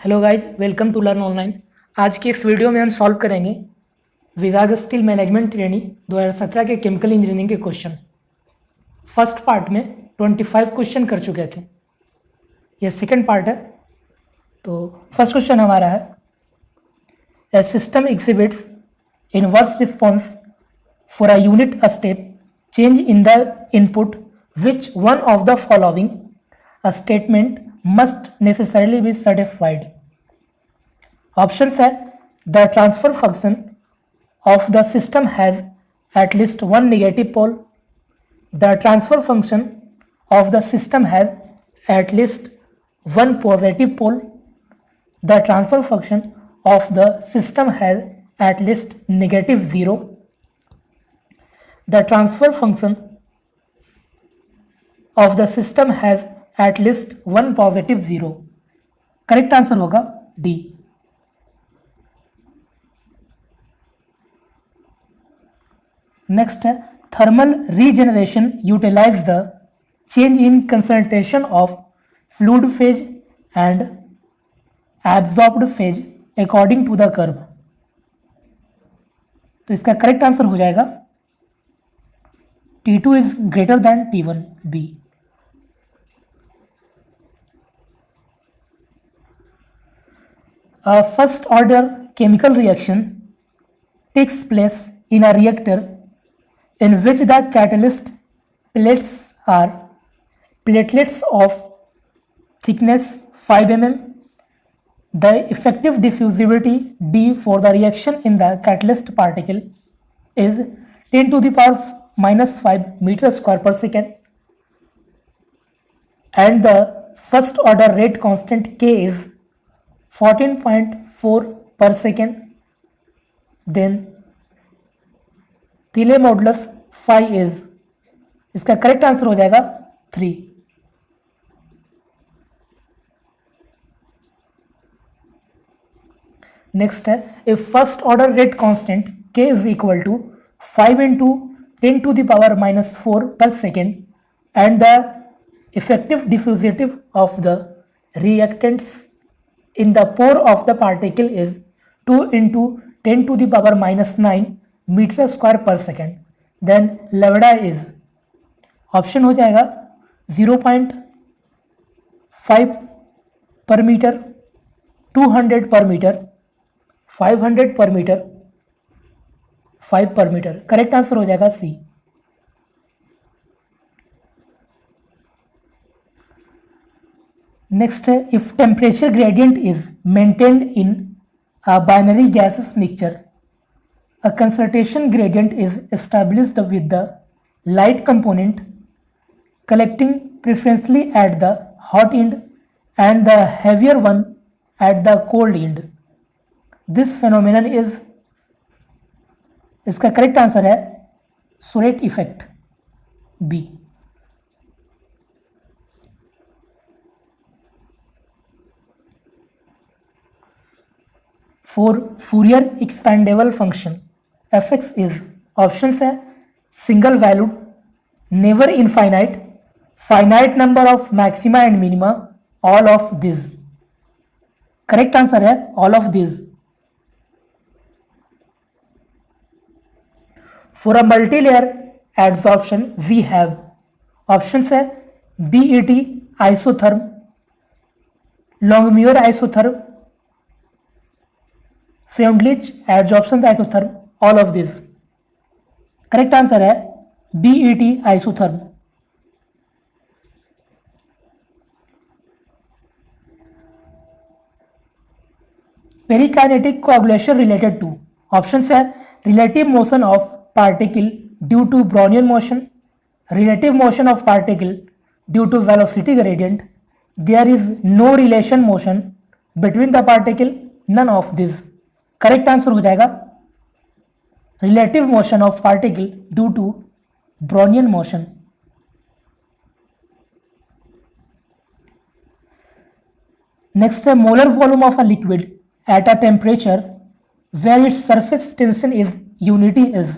Hello guys, welcome to learn online. आज के इस वीडियो में हम सॉल्व करेंगे विभाग स्टील मैनेजमेंट ट्रेनिंग 2017 के केमिकल इंजीनियरिंग के क्वेश्चन। फर्स्ट पार्ट में 25 क्वेश्चन कर चुके थे, ये सेकंड पार्ट है। तो फर्स्ट क्वेश्चन हमारा है, a system exhibits inverse response for a unit step change in the input which one of the following a statement must necessarily be satisfied. Options है, the transfer function of the system has at least one negative pole, the transfer function of the system has at least one positive pole, the transfer function of the system has at least negative 0, the transfer function of the system has at least one positive 0. Correct answer होगा D. Next है, thermal regeneration utilize the change in concentration of fluid phase and absorbed phase according to the curve. तो इसका correct answer हो जाएगा T2 is greater than T1, B. A first order chemical reaction takes place in a reactor in which the catalyst plates are platelets of thickness 5 mm. The effective diffusibility D for the reaction in the catalyst particle is 10 to the power minus 5 meter square per second, and the first order rate constant K is 14.4 per second. Then Thiele modulus phi is, इसका correct answer हो जाएगा 3। Next है, if first order rate constant K is equal to 5 into 10 to the power minus 4 per second and the effective diffusivity of the reactants in the pore of the particle is 2 into 10 to the power minus 9 meter square per second, then lambda is, option हो जाएगा 0.5 पर metre, 200 पर metre, 500 पर metre, 5 पर metre. Correct answer हो जाएगा सी। Next है, if temperature gradient is maintained in a binary gases mixture, a concentration gradient is established with the light component collecting preferentially at the hot end and the heavier one at the cold end. This phenomenon is, इसका correct answer है Soret effect, B. For Fourier expandable function fx is, option है single valued, never infinite, finite number of maxima and minima, all of this. Correct answer है all of this. For a multilayer adsorption we have, option है BET isotherm, Langmuir isotherm, Freundlich adsorption isotherm, all of this. Correct answer है BET isotherm. Perikinetic coagulation related to, option है relative motion of particle due to Brownian motion, relative motion of particle due to velocity gradient, there is no relation motion between the particle, none of this. Correct answer हो जाएगा relative motion of particle due to Brownian motion. Next है, molar volume of a liquid at a temperature where its surface tension is unity is,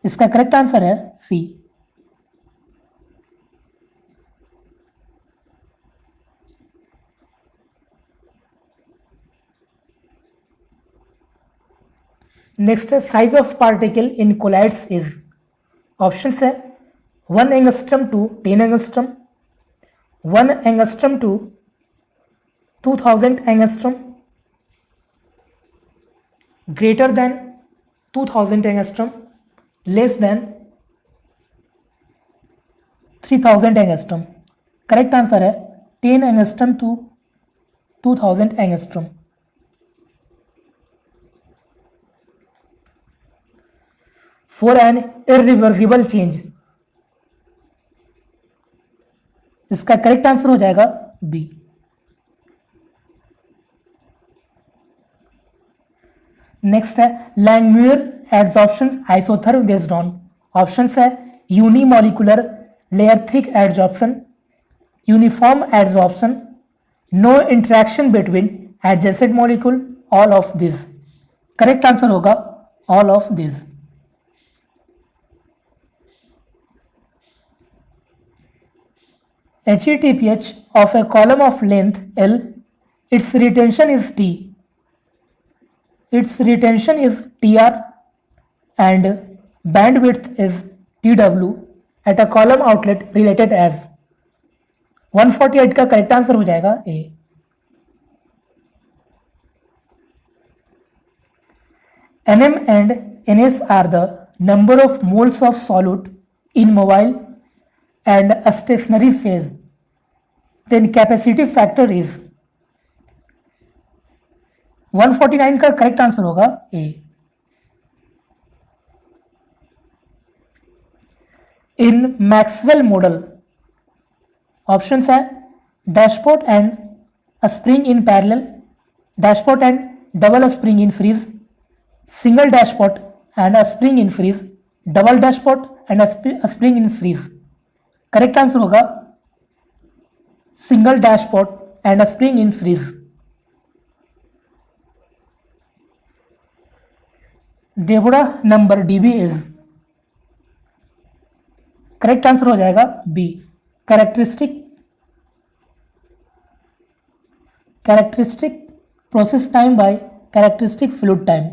इसका correct answer है C. Next है size of particle in colloids is, option है 1 angstrom to 10 angstrom, 1 angstrom to 2000 angstrom, greater than 2000 angstrom, less than 3000 angstrom. Correct answer है 10 angstrom to 2000 angstrom. For an irreversible change, इसका correct answer हो जाएगा B. Next है Langmuir adsorption isotherm based on, options है unimolecular layer thick adsorption, uniform adsorption, no interaction between adjacent molecule, all of this. Correct answer होगा all of this. HETPH of a column of length L, its retention is T. Its retention is TR and bandwidth is TW at a column outlet related as 148 का correct answer हो जाएगा A। NM and NS are the number of moles of solute in mobile and a stationary phase, then capacity factor is 149 का correct answer होगा A। In Maxwell model, options है dashpot and a spring in parallel, dashpot and double spring in series, single dashpot and a spring in series, double dashpot and a spring in series. Correct answer होगा single dashpot and a spring in series. Deborah number DB is, correct answer हो जाएगा B. Characteristic process time by characteristic fluid time.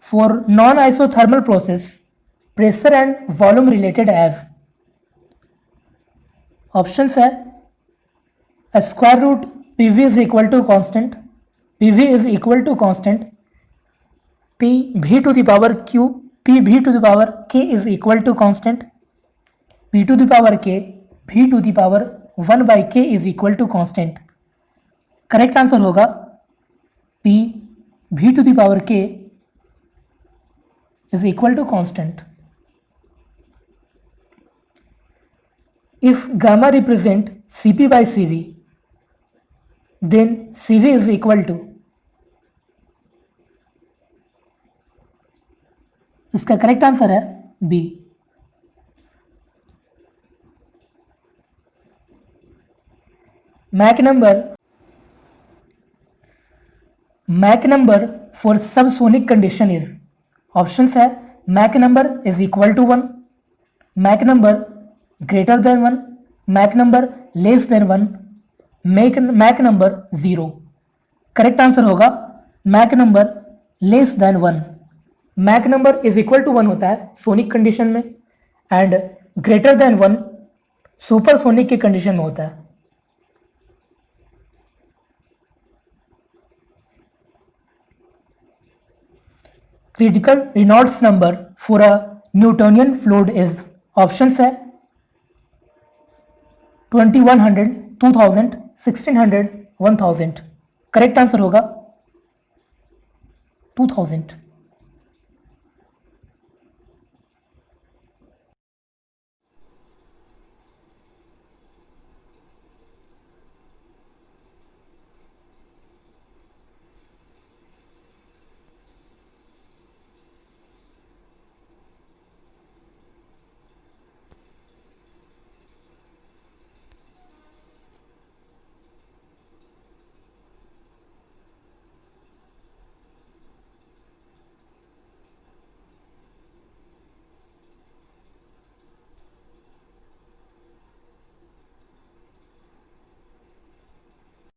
For non-isothermal process, pressure and volume related as, options है a square root PV is equal to constant, PV is equal to constant, PV to the power Q, PV to the power K is equal to constant, P to the power K, V to the power 1 by K is equal to constant। Correct answer होगा P V to the power K is equal to constant. If gamma represent Cp by Cv, then Cv is equal to, इसका correct answer है B. Mach number for subsonic condition is, options है Mach number is equal to 1, Mach number greater than 1, Mach number less than 1, Mach number 0। Correct answer होगा Mach number less than 1। Mach number is equal to 1 होता है sonic condition में and greater than 1 supersonic की condition में होता है। Critical Reynolds number for a Newtonian fluid is, options है 2100, 2000, 1600, 1000। Correct answer होगा 2000।